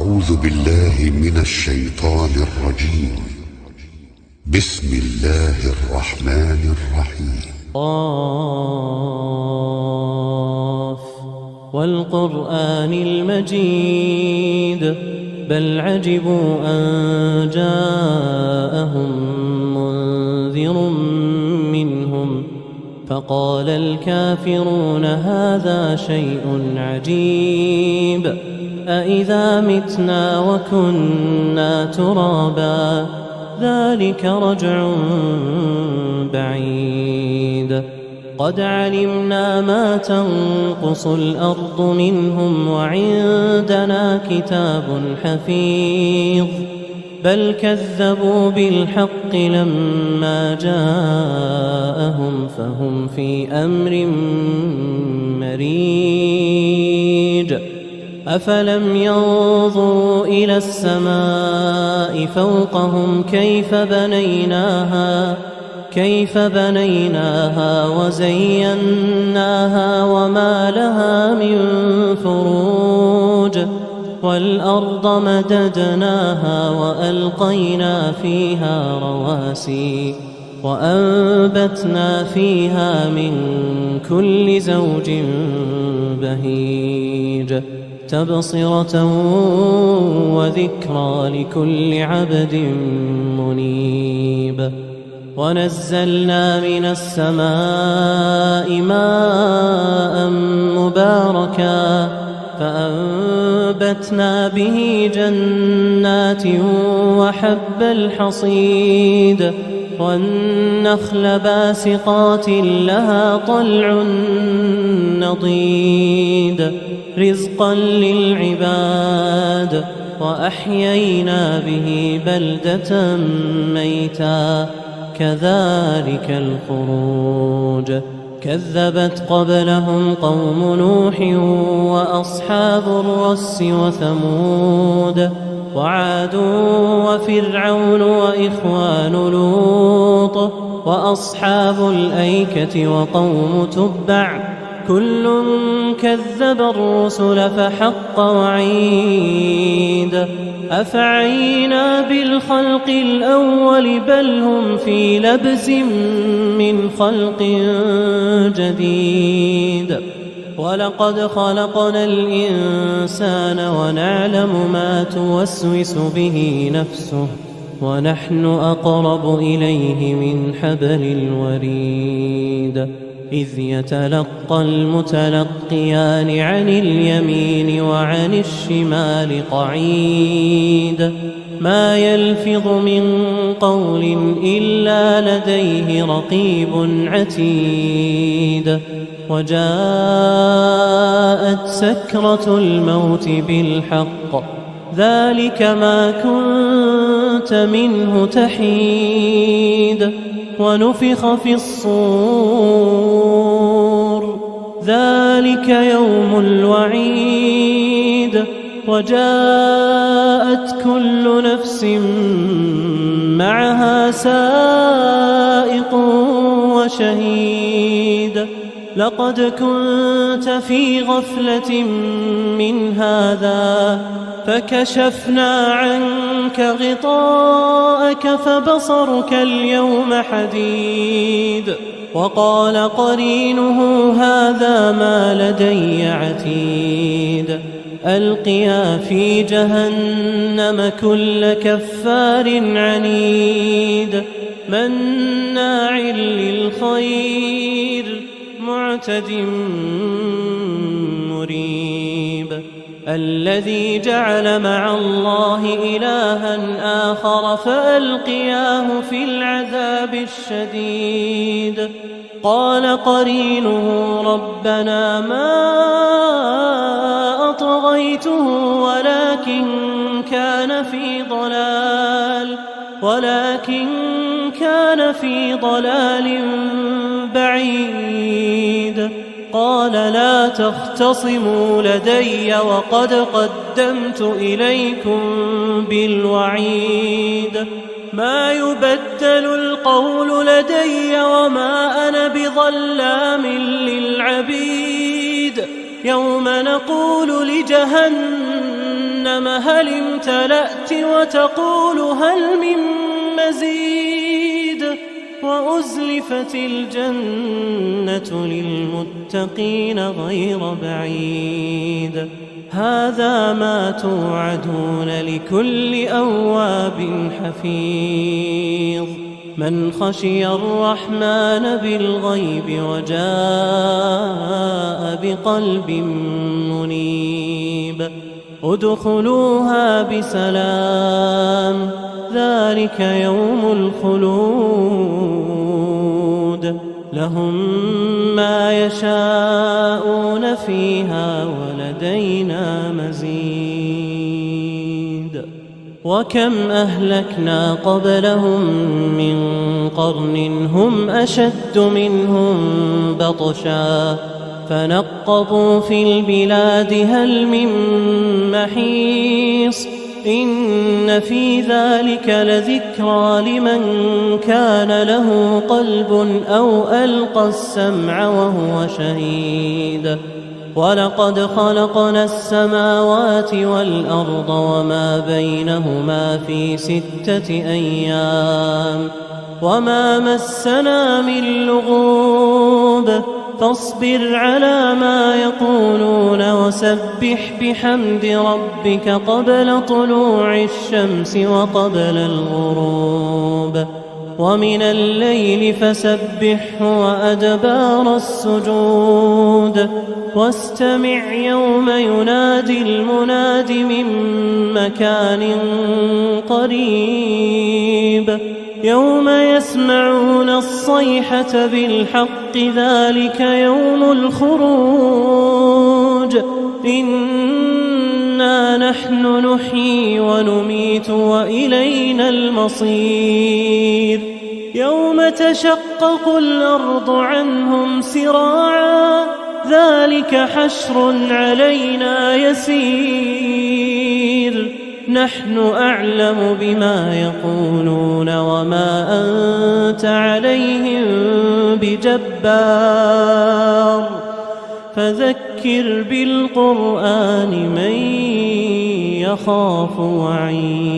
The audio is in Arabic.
أعوذ بالله من الشيطان الرجيم. بسم الله الرحمن الرحيم. قاف والقرآن المجيد بل عجبوا أن جاءهم منذر منهم فقال الكافرون هذا شيء عجيب أإذا متنا وكنا ترابا ذلك رجع بعيد قد علمنا ما تنقص الأرض منهم وعندنا كتاب حفيظ بل كذبوا بالحق لما جاءهم فهم في أمر مريج أفلم ينظروا إلى السماء فوقهم كيف بنيناها وزيناها وما لها من فروج والأرض مددناها وألقينا فيها رواسي وأنبتنا فيها من كل زوج بهيج تبصرة وذكرى لكل عبد منيب ونزلنا من السماء ماء مباركا فأنبتنا به جنات وحب الحصيد والنخل باسقات لها طلع نضيد رزقا للعباد وأحيينا به بلدة ميتا كذلك الخروج كذبت قبلهم قوم نوح وأصحاب الرس وثمود وعاد وفرعون وإخوان لوط وأصحاب الأيكة وقوم تبع كل كذب الرسل فحق وعيد أفعينا بالخلق الأول بل هم في لبس من خلق جديد ولقد خلقنا الإنسان ونعلم ما توسوس به نفسه ونحن أقرب إليه من حبل الوريد إذ يتلقى المتلقيان عن اليمين وعن الشمال قعيد ما يلفظ من قول إلا لديه رقيب عتيد وجاءت سكرة الموت بالحق ذلك ما كنت منه تحيد ونفخ في الصور ذلك يوم الوعيد وجاءت كل نفس معها سائق وشهيد لقد كنت في غفلة من هذا فكشفنا عنك غطاءك فبصرك اليوم حديد وقال قرينه هذا ما لدي عتيد ألقيا في جهنم كل كفار عنيد مناع للخير معتد مريب الذي جعل مع الله إلها آخر فألقياه في العذاب الشديد قال قرينه ربنا ما أطغيته ولكن كان في ضلال بعيد قال لا تختصموا لدي وقد قدمت إليكم بالوعيد ما يبدل القول لدي وما أنا بظلام للعبيد يوم نقول لجهنم جهنم هل امتلأت وتقول هل من مزيد وأزلفت الجنة للمتقين غير بعيد هذا ما توعدون لكل أواب حفيظ من خشي الرحمن بالغيب وجاء بقلب منيب ادخلوها بسلام ذلك يوم الخلود لهم ما يشاءون فيها ولدينا مزيد وكم أهلكنا قبلهم من قرن هم أشد منهم بطشا فنقبوا في البلاد هل من محيص إن في ذلك لذكرى لمن كان له قلب أو ألقى السمع وهو شهيد ولقد خلقنا السماوات والأرض وما بينهما في 6 أيام وما مسنا من لغوب فاصبر على ما يقولون وسبح بحمد ربك قبل طلوع الشمس وقبل الغروب ومن الليل فسبحه وأدبار السجود واستمع يوم ينادي المناد من مكان قريب يوم يسمعون الصيحة بالحق ذلك يوم الخروج إنا نحن نحيي ونميت وإلينا المصير يوم تشقق الأرض عنهم سراعا ذلك حشر علينا يسير نحن أعلم بما يقولون وما أنت عليهم بجبار فذكر بالقرآن من يخاف وعيد